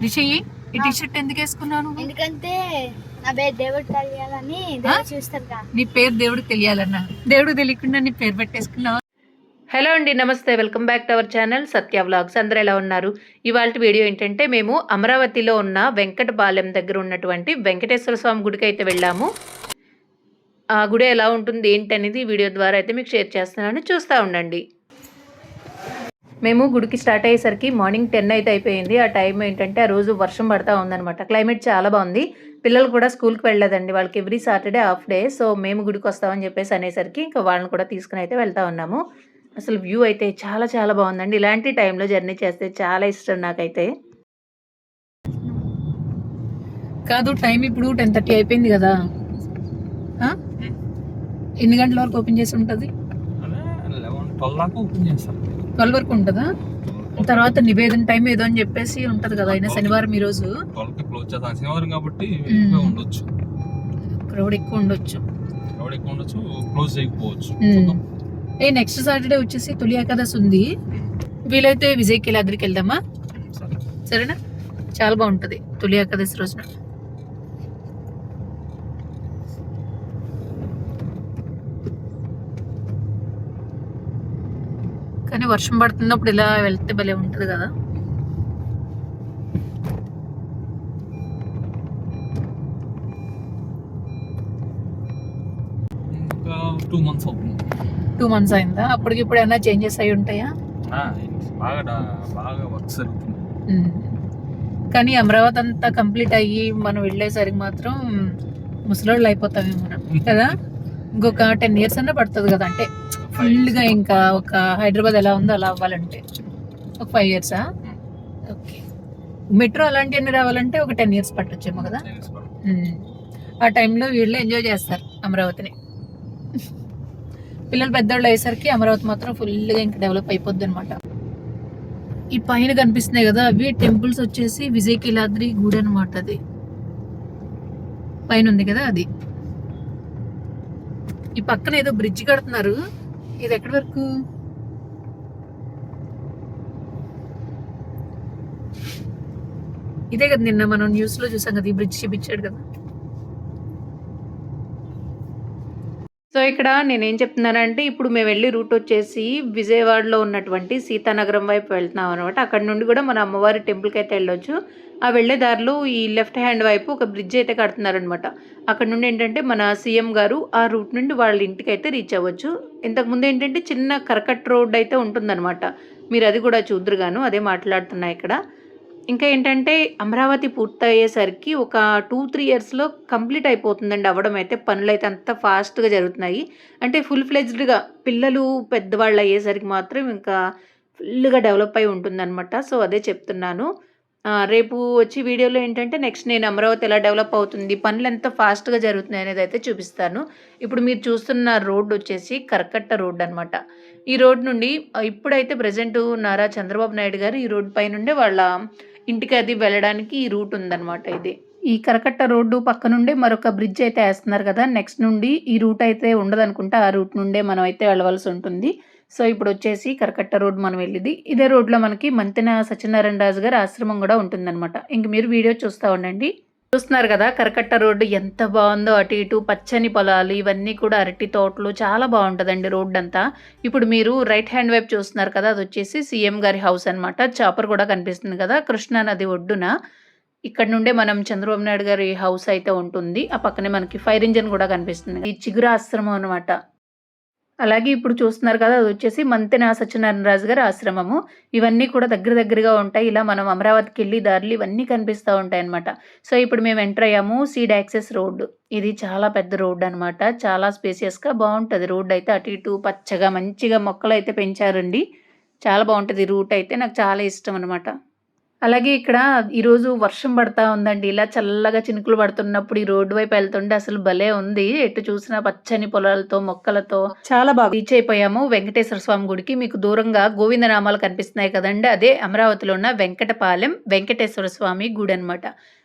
రిషి ఈ T shirt ఎందుకు వేసుకున్నాను? ఎందుకంటే నా పేరు దేవుడు తెలియాలని దేవుడు చూస్తారు కదా. నీ పేరు దేవుడికి తెలియాలన్నా, దేవుడు తెలియకుండా నీ పేరు పెట్టేసుకున్నావు. హలో అండి, నమస్తే, welcome back to our channel Satya vlogs. అందరూ ఎలా ఉన్నారు? ఇవాళ వీడియో ఏంటంటే మేము అమరావతిలో ఉన్న వెంకటపాలెం దగ్గర ఉన్నటువంటి వెంకటేశ్వర స్వామి గుడికి అయితే వెళ్ళాము. ఆ గుడి ఎలా ఉంటుంది ఏంటి అనేది వీడియో ద్వారా అయితే మీకు షేర్ చేస్తున్నాను, చూస్తూ ఉండండి. మేము గుడికి స్టార్ట్ అయ్యేసరికి మార్నింగ్ 10 అయితే అయిపోయింది. ఆ టైం ఏంటంటే ఆ రోజు వర్షం పడతా ఉందన్నమాట. క్లైమేట్ చాలా బాగుంది. పిల్లలు కూడా స్కూల్కి వెళ్ళలేదండి, వాళ్ళకి every Saturday half day. So మేము గుడికి వస్తామని చెప్పేసి అనేసరికి ఇంకా వాళ్ళని కూడా తీసుకుని అయితే వెళ్తా ఉన్నాము. అసలు వ్యూ అయితే చాలా చాలా బాగుందండి. ఇలాంటి టైంలో జర్నీ చేస్తే చాలా ఇష్టం నాకైతే. కాదు, టైం ఇప్పుడు 10:30 అయిపోయింది కదా. ఎన్ని గంటల వరకు ఓపెన్ చేసి ఉంటుంది? 12 వరకు ఉంటుందా? తర్వాత నివేదన టైం ఏదో అని చెప్పేసి ఉంటది కదా. అయినా శనివారం ఈ రోజు శనివారం కాబట్టి క్రౌడ్ ఎక్కువ ఉండొచ్చు. క్లోజ్ చేయకపోవచ్చు. నెక్స్ట్ సాటర్డే వచ్చేసి తొలి ఏకాదశి ఉంది. వీలైతే విజయకిలాద్రికి వెళ్దామా? సరేనా? చాలా బాగుంటది తొలి ఏకాదశి రోజున. కానీ వర్షం పడుతున్నప్పుడు ఇలా వెళ్తే భలే ఉంటుంది కదా. ఇంకా 2 months అయిందా? అప్పటికి ఇప్పుడు ఏమైనా చేంజెస్ అయి ఉంటాయా? బాగా వర్క్ జరుగుతుంది. కానీ అమరావతి అంతా కంప్లీట్ అయ్యి మనం వెళ్ళేసరికి మాత్రం ముసలోళ్ళు అయిపోతామేమో మనం కదా. ఇంకొక 10 years అన్నా పడుతుంది కదా. అంటే ఫుల్గా ఇంకా ఒక హైదరాబాద్ ఎలా ఉందో అలా అవ్వాలంటే ఒక 5 years. ఓకే, మెట్రో అలాంటివన్నీ రావాలంటే ఒక 10 years పట్టొచ్చేమో కదా. ఆ టైంలో వీళ్ళు ఎంజాయ్ చేస్తారు అమరావతిని. పిల్లలు పెద్దవాళ్ళు అయ్యేసరికి అమరావతి మాత్రం ఫుల్గా ఇంకా డెవలప్ అయిపోద్ది అనమాట. ఈ పైన కనిపిస్తున్నాయి కదా, అవి టెంపుల్స్ వచ్చేసి విజయకిలాద్రి గుడి అనమాట. అది పైన ఉంది కదా అది. ఈ పక్కన ఏదో బ్రిడ్జ్ కడుతున్నారు. ఇది ఎక్కడి వరకు? ఇదే కదా నిన్న మనం న్యూస్ లో చూసాం కదా, ఈ బ్రిడ్జ్ చూపించాడు కదా. సో ఇక్కడ నేనేం చెప్తున్నానంటే, ఇప్పుడు మేము వెళ్ళి రూట్ వచ్చేసి విజయవాడలో ఉన్నటువంటి సీతానగరం వైపు వెళ్తున్నాం అనమాట. అక్కడ నుండి కూడా మన అమ్మవారి టెంపుల్కి అయితే వెళ్ళొచ్చు. ఆ వెళ్ళే దారిలో ఈ లెఫ్ట్ హ్యాండ్ వైపు ఒక బ్రిడ్జ్ అయితే కడుతున్నారనమాట. అక్కడ నుండి ఏంటంటే మన సీఎం గారు ఆ రూట్ నుండి వాళ్ళ ఇంటికి అయితే రీచ్ అవ్వచ్చు. ఇంతకుముందు ఏంటంటే చిన్న కరకట్ రోడ్ అయితే ఉంటుందన్నమాట. మీరు అది కూడా చూద్దరుగాను, అదే మాట్లాడుతున్నా ఇక్కడ. ఇంకా ఏంటంటే అమరావతి పూర్తయ్యేసరికి ఒక 2-3 yearsలో కంప్లీట్ అయిపోతుందండి అవ్వడం అయితే. పనులు అయితే అంత ఫాస్ట్గా జరుగుతున్నాయి. అంటే ఫుల్ ఫ్లెజ్డ్గా పిల్లలు పెద్దవాళ్ళు అయ్యేసరికి మాత్రం ఇంకా ఫుల్గా డెవలప్ అయి ఉంటుందన్నమాట. సో అదే చెప్తున్నాను. రేపు వచ్చి వీడియోలో ఏంటంటే నెక్స్ట్ నేను అమరావతి ఎలా డెవలప్ అవుతుంది, పనులు ఎంత ఫాస్ట్గా జరుగుతున్నాయి అనేది అయితే చూపిస్తాను. ఇప్పుడు మీరు చూస్తున్న రోడ్డు వచ్చేసి కరకట్ట రోడ్ అనమాట. ఈ రోడ్ నుండి ఇప్పుడైతే ప్రజెంట్ నారా చంద్రబాబు నాయుడు గారు ఈ రోడ్ పై నుండే వాళ్ళ ఇంటికి అది వెళ్ళడానికి ఈ రూట్ ఉందన్నమాట. ఇది ఈ కరకట్ట రోడ్డు పక్క నుండే మరొక బ్రిడ్జ్ అయితే వేస్తున్నారు కదా. నెక్స్ట్ నుండి ఈ రూట్ అయితే ఉండదనుకుంటా, ఆ రూట్ నుండే మనం అయితే వెళ్ళవలసి ఉంటుంది. సో ఇప్పుడు వచ్చేసి కరకట్ట రోడ్ మనం వెళ్ళింది. ఇదే రోడ్లో మనకి మంతెన సత్యనారాయణ రాజు గారి ఆశ్రమం కూడా ఉంటుందన్నమాట. ఇంక మీరు వీడియో చూస్తూ ఉండండి. చూస్తున్నారు కదా కరకట్ట రోడ్డు ఎంత బాగుందో. అటు ఇటు పచ్చని పొలాలు, ఇవన్నీ కూడా అరటి తోటలు, చాలా బాగుంటుందండి రోడ్డు అంతా. ఇప్పుడు మీరు రైట్ హ్యాండ్ వైపు చూస్తున్నారు కదా, అది వచ్చేసి సీఎం గారి హౌస్ అనమాట. చాపర్ కూడా కనిపిస్తుంది కదా కృష్ణా నది ఒడ్డున. ఇక్కడ నుండే మనం చంద్రబాబు నాయుడు గారి హౌస్ అయితే ఉంటుంది. ఆ పక్కనే మనకి ఫైర్ ఇంజన్ కూడా కనిపిస్తుంది. ఈ చిగురు ఆశ్రమం అనమాట. అలాగే ఇప్పుడు చూస్తున్నారు కదా, అది వచ్చేసి మంతెన సత్యనారాయణ రాజు గారి ఆశ్రమము. ఇవన్నీ కూడా దగ్గరగా ఉంటాయి. ఇలా మనం అమరావతికి వెళ్ళి దారులు ఇవన్నీ కనిపిస్తూ ఉంటాయి అనమాట. సో ఇప్పుడు మేము ఎంటర్ అయ్యాము సీడ్ యాక్సెస్ రోడ్డు. ఇది చాలా పెద్ద రోడ్డు అనమాట. చాలా స్పేసియస్గా బాగుంటుంది రోడ్డు అయితే. అటు ఇటు పచ్చగా మంచిగా మొక్కలు అయితే పెంచారండి. చాలా బాగుంటుంది రూట్ అయితే, నాకు చాలా ఇష్టం అనమాట. అలాగే ఇక్కడ ఈరోజు వర్షం పడతా ఉందండి. ఇలా చల్లగా చినుకులు పడుతున్నప్పుడు ఈ రోడ్డు వైపు వెళ్తుంటే అసలు భలే ఉంది. ఎటు చూసినా పచ్చని పొలాలతో మొక్కలతో చాలా బాగా రీచ్ అయిపోయాము వెంకటేశ్వర స్వామి గుడికి. మీకు దూరంగా గోవిందనామాలు కనిపిస్తున్నాయి కదండి, అదే అమరావతిలో ఉన్న వెంకటపాలెం వెంకటేశ్వర స్వామి గుడి అనమాట.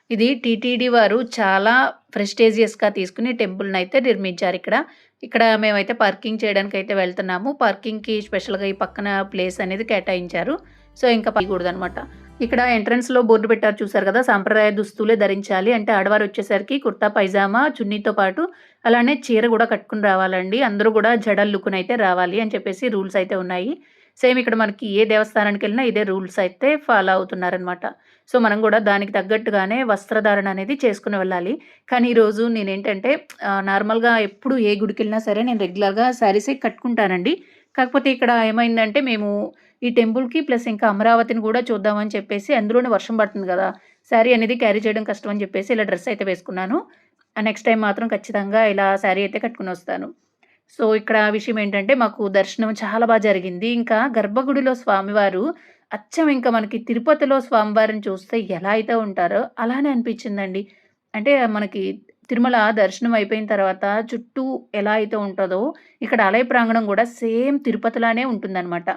ఇది టీటీడీ వారు చాలా ప్రెస్టీజియస్గా తీసుకుని టెంపుల్ని అయితే నిర్మించారు. ఇక్కడ మేమైతే పార్కింగ్ చేయడానికి అయితే వెళ్తున్నాము. పార్కింగ్కి స్పెషల్గా ఈ పక్కన ప్లేస్ అనేది కేటాయించారు. సో ఇంకా పైకూడదు అనమాట. ఇక్కడ ఎంట్రన్స్‌లో బోర్డు పెట్టారు చూసారు కదా! సాంప్రదాయ దుస్తులే ధరించాలి. అంటే ఆడవారు వచ్చేసరికి కుర్తా, పైజామా, చున్నీతో పాటు అలానే చీర గూడా కట్టుకొని రావాలండి. అందరూ గూడా జడల్లుకునైతే రావాలి అని చెప్పేసి రూల్స్ అయితే ఉన్నాయి. సేమ్ ఇక్కడ మనకి ఏ దేవస్థానానికెళ్ళినా ఇదే రూల్స్ అయితే ఫాలో అవుతున్నారనమాట. సో, మనం గూడా దానికి తగ్గట్టుగానే వస్త్రధారణ అనేది చేసుకొని వెళ్ళాలి. కానీ ఈరోజు నేనేంటంటే నార్మల్‌గా ఎప్పుడు ఏ గుడికెళ్ళినా సరే నేను రెగ్యులర్‌గా శారీసే కట్టుకుంటానండి. కాకపోతే ఇక్కడ ఏమైందంటే మేము ఈ టెంపుల్‌కి ప్లస్ ఇంకా అమరావతిని గూడా చూద్దామని చెప్పేసి అందులోనే వర్షం పడుతుంది గదా! శారీ అనేది క్యారీ చేయడం కష్టం అని చెప్పేసి ఇలా డ్రెస్ అయితే వేసుకున్నాను. నెక్స్ట్ టైమ్ మాత్రం ఖచ్చితంగా ఇలా శారీ అయితే కట్టుకొనొస్తాను. సో, ఇక్కడ విషయం ఏంటంటే మాకు దర్శనం చాలా జరిగింది. ఇంకా గర్భగుడిలో స్వామివారు అచ్చం ఇంకా మనకి తిరుపతిలో స్వామివారిని చూస్తే ఎలా అయితే ఉంటారో అలానే అనిపించిందండి. అంటే మనకి తిరుమల దర్శనం అయిపోయిన తర్వాత చుట్టూ ఎలా అయితే ఉంటదో ఇక్కడ ఆలయ ప్రాంగణం గూడా సేమ్ తిరుపతిలానే ఉంటుందనమాట.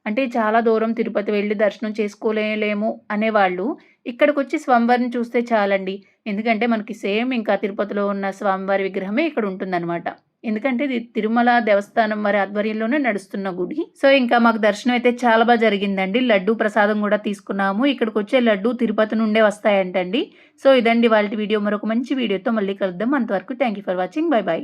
అంటే చాలా దూరం తిరుపతి వెళ్లి దర్శనం చేసుకోలేము అనేవాళ్ళు ఇక్కడికొచ్చి స్వామివారిని చూస్తే చాలండి. ఎందుకంటే మనకి సేమ్ ఇంకా తిరుపతిలో ఉన్న స్వామివారి విగ్రహమే ఇక్కడ ఉంటుందనమాట. ఎందుకంటే ఇది తిరుమల దేవస్థానం వారి ఆధ్వర్యంలోనే నడుస్తున్న గుడి. సో, ఇంకా మాకు దర్శనం అయితే చాలా జరిగిందండి. లడ్డూ ప్రసాదం గూడా తీసుకున్నాము. ఇక్కడికొచ్చే లడ్డూ తిరుపతి నుండే వస్తాయంటండి. సో, ఇదండి ఇవాల్టి వీడియో. మరొక మంచి వీడియోతో మళ్ళీ కలుద్దాం. అంతవరకు thank you for watching. By by.